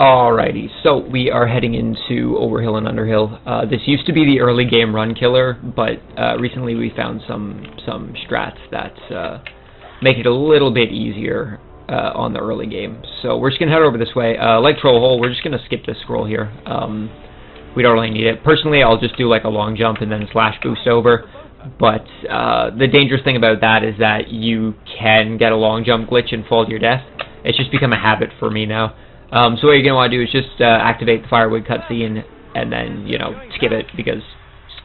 Alrighty, so we are heading into Overhill and Underhill. This used to be the early game run killer, but recently we found some strats that make it a little bit easier on the early game. So we're just going to head over this way. Like Troll Hole, we're just going to skip this scroll here. We don't really need it. Personally, I'll just do like a long jump and then slash boost over. But the dangerous thing about that is that you can get a long jump glitch and fall to your death. It's just become a habit for me now. So what you're going to want to do is just activate the firewood cutscene and then, you know, skip it because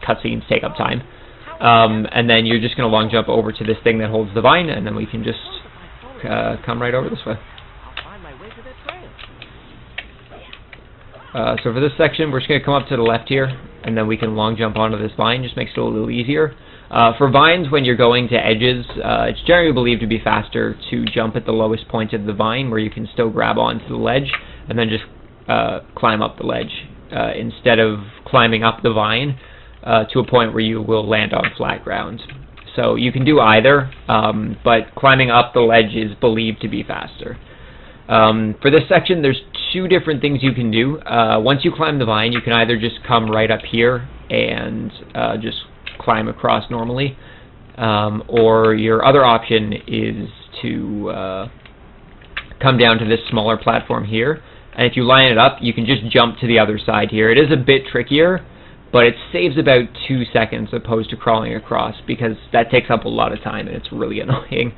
cutscenes take up time. And then you're just going to long jump over to this thing that holds the vine, and then we can just come right over this way. So for this section, we're just going to come up to the left here, and then we can long jump onto this vine. Just makes it a little easier. For vines, when you're going to edges, it's generally believed to be faster to jump at the lowest point of the vine, where you can still grab onto the ledge, and then just climb up the ledge, instead of climbing up the vine to a point where you will land on flat ground. So you can do either, but climbing up the ledge is believed to be faster. For this section, there's two different things you can do. Once you climb the vine, you can either just come right up here and just climb across normally, or your other option is to come down to this smaller platform here, and if you line it up, you can just jump to the other side here. It is a bit trickier, but it saves about 2 seconds opposed to crawling across, because that takes up a lot of time and it's really annoying.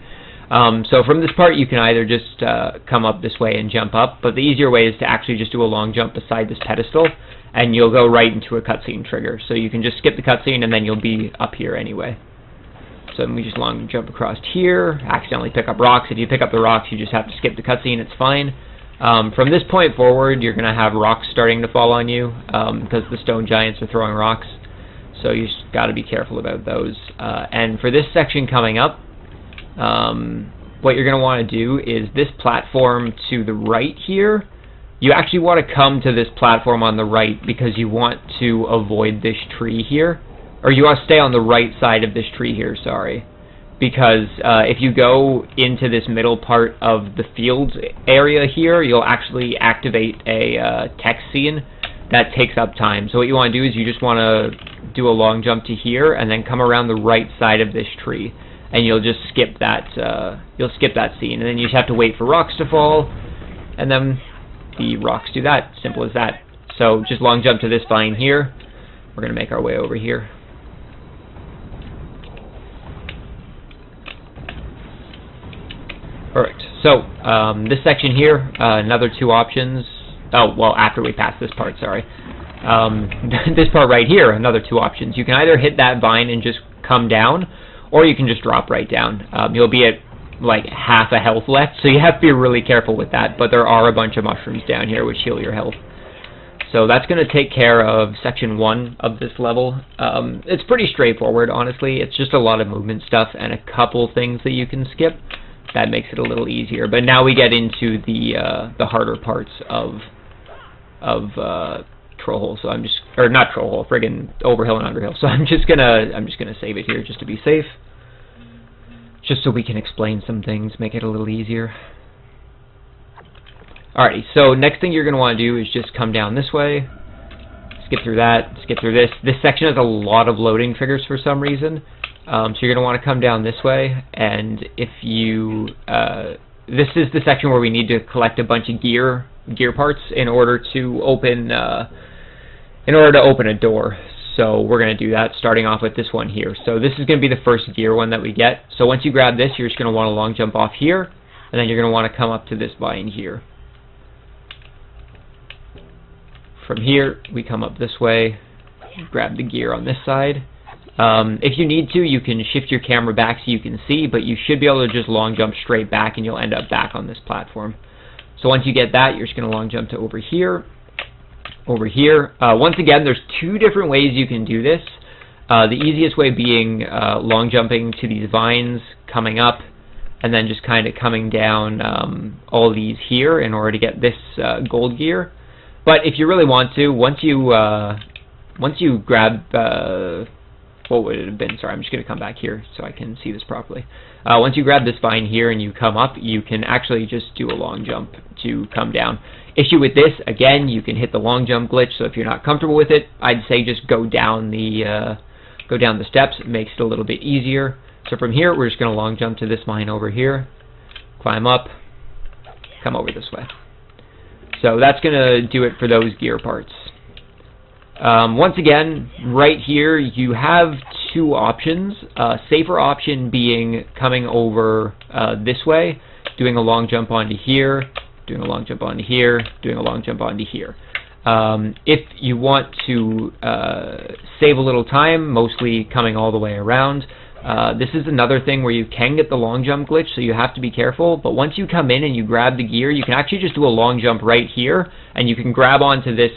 So from this part, you can either just come up this way and jump up, but the easier way is to actually just do a long jump beside this pedestal, and you'll go right into a cutscene trigger. So you can just skip the cutscene, and then you'll be up here anyway. So we just long jump across here, accidentally pick up rocks. If you pick up the rocks, you just have to skip the cutscene, it's fine. From this point forward, you're going to have rocks starting to fall on you, because the stone giants are throwing rocks. So you just got to be careful about those. And for this section coming up, what you're going to want to do is this platform to the right here, you actually want to come to this platform on the right because you want to avoid this tree here, or you want to stay on the right side of this tree here, sorry, because if you go into this middle part of the field area here, you'll actually activate a text scene that takes up time. So what you want to do is you just want to do a long jump to here and then come around the right side of this tree, and you'll just skip that scene, and then you just have to wait for rocks to fall, and then the rocks do that. Simple as that. So just long jump to this vine here. We're going to make our way over here. Alright, so this section here, another two options. Oh, well, after we pass this part, sorry. This part right here, another two options. You can either hit that vine and just come down, or you can just drop right down. You'll be at like half a health left, so you have to be really careful with that, but there are a bunch of mushrooms down here which heal your health. So that's going to take care of section 1 of this level. It's pretty straightforward, honestly. It's just a lot of movement stuff and a couple things that you can skip. That makes it a little easier. But now we get into the harder parts of Troll Hole. So I'm just, or not Troll Hole, friggin' Overhill and Underhill. So I'm just gonna save it here just to be safe, just so we can explain some things, make it a little easier. Alrighty, so next thing you're going to want to do is just come down this way, skip through that, skip through this. This section has a lot of loading triggers for some reason, so you're going to want to come down this way, and if you, this is the section where we need to collect a bunch of gear parts in order to open a door. So we're going to do that, starting off with this one here. So this is going to be the first gear one that we get. So once you grab this, you're just going to want to long jump off here, and then you're going to want to come up to this vine here. From here, we come up this way, grab the gear on this side. If you need to, you can shift your camera back so you can see, but you should be able to just long jump straight back, and you'll end up back on this platform. So once you get that, you're just going to long jump to over here. Once again, there's two different ways you can do this. The easiest way being long jumping to these vines, coming up, and then just kind of coming down all these here in order to get this gold gear. But if you really want to, once you grab, what would it have been? Sorry, I'm just going to come back here so I can see this properly. Once you grab this vine here and you come up, you can actually just do a long jump to come down. Issue with this, again, you can hit the long jump glitch, so if you're not comfortable with it, I'd say just go down the steps. It makes it a little bit easier. So from here, we're just going to long jump to this mine over here, climb up, come over this way. So that's going to do it for those gear parts. Once again, right here, you have two options. Safer option being coming over this way, doing a long jump onto here, doing a long jump onto here, doing a long jump onto here. If you want to save a little time, mostly coming all the way around, this is another thing where you can get the long jump glitch, so you have to be careful. But once you come in and you grab the gear, you can actually just do a long jump right here, and you can grab onto this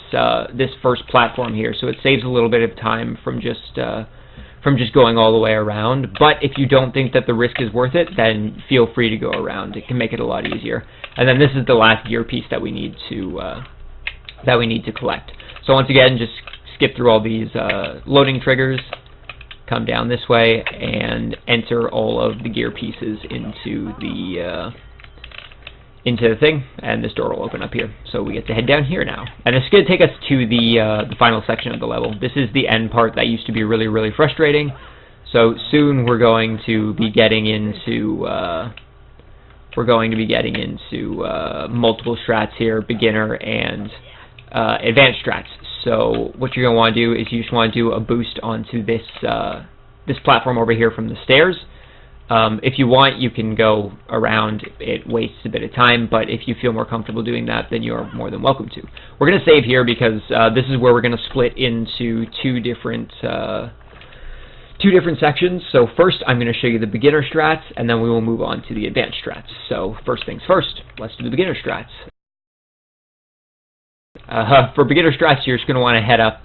this first platform here. So it saves a little bit of time from just going all the way around. But if you don't think that the risk is worth it, then feel free to go around. It can make it a lot easier. And then this is the last gear piece that we need to collect. So once again, just skip through all these loading triggers, come down this way, and enter all of the gear pieces into the thing, and this door will open up here. So we get to head down here now. And it's going to take us to the final section of the level. This is the end part that used to be really, really frustrating. So soon we're going to be getting into multiple strats here, beginner and advanced strats. So what you're going to want to do is you just want to do a boost onto this this platform over here from the stairs. If you want, you can go around. It wastes a bit of time, but if you feel more comfortable doing that, then you're more than welcome to. We're going to save here because this is where we're going to split into two different sections. So first, I'm going to show you the beginner strats, and then we will move on to the advanced strats. So first things first, let's do the beginner strats. For beginner strats, you're just going to want to head up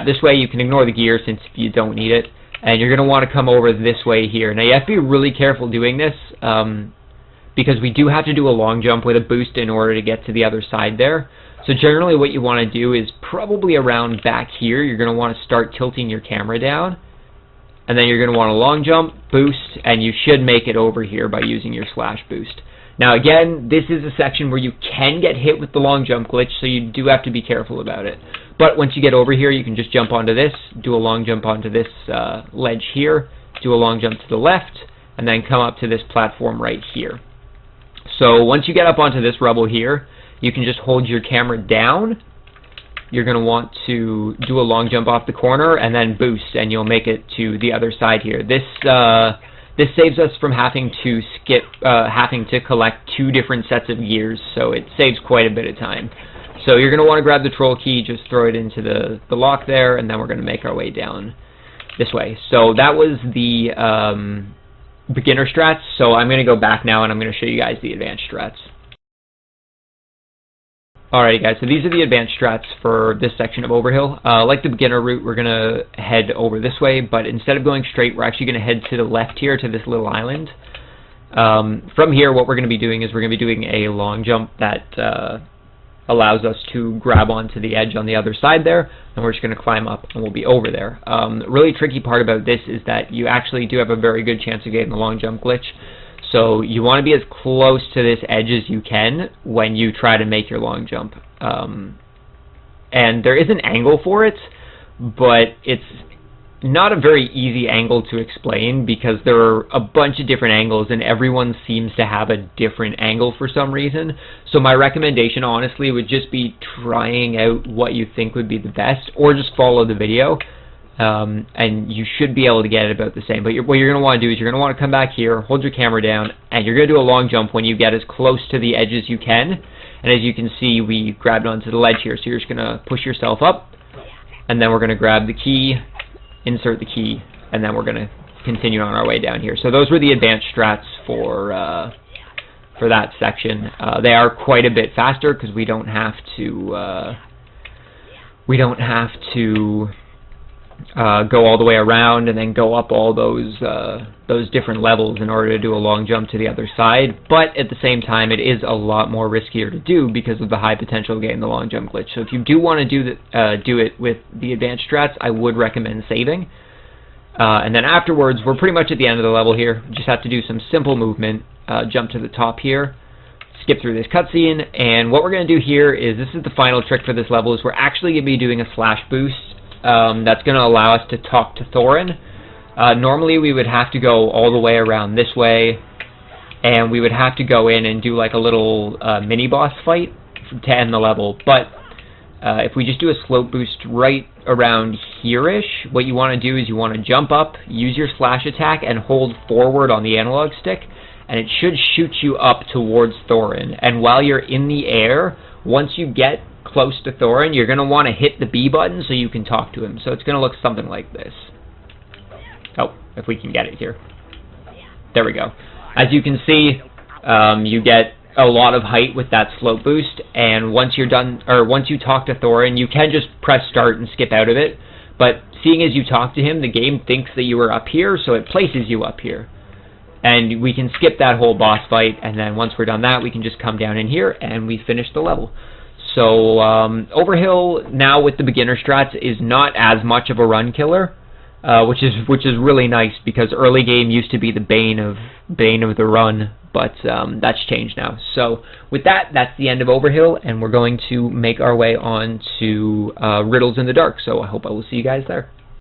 this way. You can ignore the gear since you don't need it. And you're going to want to come over this way here. Now you have to be really careful doing this because we do have to do a long jump with a boost in order to get to the other side there. So generally what you want to do is probably around back here. You're going to want to start tilting your camera down. And then you're going to want a long jump, boost, and you should make it over here by using your slash boost. Now again, this is a section where you can get hit with the long jump glitch, so you do have to be careful about it. But once you get over here, you can just jump onto this, do a long jump onto this ledge here, do a long jump to the left, and then come up to this platform right here. So once you get up onto this rubble here, you can just hold your camera down. You're going to want to do a long jump off the corner and then boost, and you'll make it to the other side here. This saves us from having to collect two different sets of gears, so it saves quite a bit of time. So you're going to want to grab the troll key, just throw it into the lock there, and then we're going to make our way down this way. So that was the beginner strats, so I'm going to go back now and I'm going to show you guys the advanced strats. Alrighty guys, so these are the advanced strats for this section of Overhill. Like the beginner route, we're going to head over this way, but instead of going straight, we're actually going to head to the left here to this little island. From here, what we're going to be doing is we're going to be doing a long jump that allows us to grab onto the edge on the other side there, and we're just going to climb up and we'll be over there. The really tricky part about this is that you actually do have a very good chance of getting the long jump glitch. So you want to be as close to this edge as you can when you try to make your long jump. And there is an angle for it, but it's not a very easy angle to explain because there are a bunch of different angles and everyone seems to have a different angle for some reason. So my recommendation honestly would just be trying out what you think would be the best, or just follow the video. And you should be able to get it about the same. But what you're going to want to do is you're going to want to come back here, hold your camera down, and you're going to do a long jump when you get as close to the edge as you can. And as you can see, we grabbed onto the ledge here, so you're just going to push yourself up, and then we're going to grab the key, insert the key, and then we're going to continue on our way down here. So those were the advanced strats for that section. They are quite a bit faster because we don't have to go all the way around and then go up all those different levels in order to do a long jump to the other side. But at the same time, it is a lot more riskier to do because of the high potential of getting the long jump glitch. So if you do want to do it with the advanced strats, I would recommend saving. And then afterwards, we're pretty much at the end of the level here. We just have to do some simple movement, jump to the top here, skip through this cutscene, and what we're going to do here is, this is the final trick for this level, is we're actually going to be doing a slash boost that's going to allow us to talk to Thorin. Normally we would have to go all the way around this way, and we would have to go in and do like a little mini-boss fight to end the level, but if we just do a slope boost right around here-ish, what you want to do is you want to jump up, use your slash attack, and hold forward on the analog stick, and it should shoot you up towards Thorin. And while you're in the air, once you get close to Thorin, you're going to want to hit the B button so you can talk to him. So it's going to look something like this. Oh, if we can get it here. There we go. As you can see, you get a lot of height with that slope boost, and once you're done, or once you talk to Thorin, you can just press start and skip out of it, but seeing as you talk to him, the game thinks that you are up here, so it places you up here. And we can skip that whole boss fight, and then once we're done that, we can just come down in here, and we finish the level. So, Overhill, now with the beginner strats, is not as much of a run killer, which is really nice, because early game used to be the bane of the run, but that's changed now. So with that, that's the end of Overhill, and we're going to make our way on to Riddles in the Dark. So I hope I will see you guys there.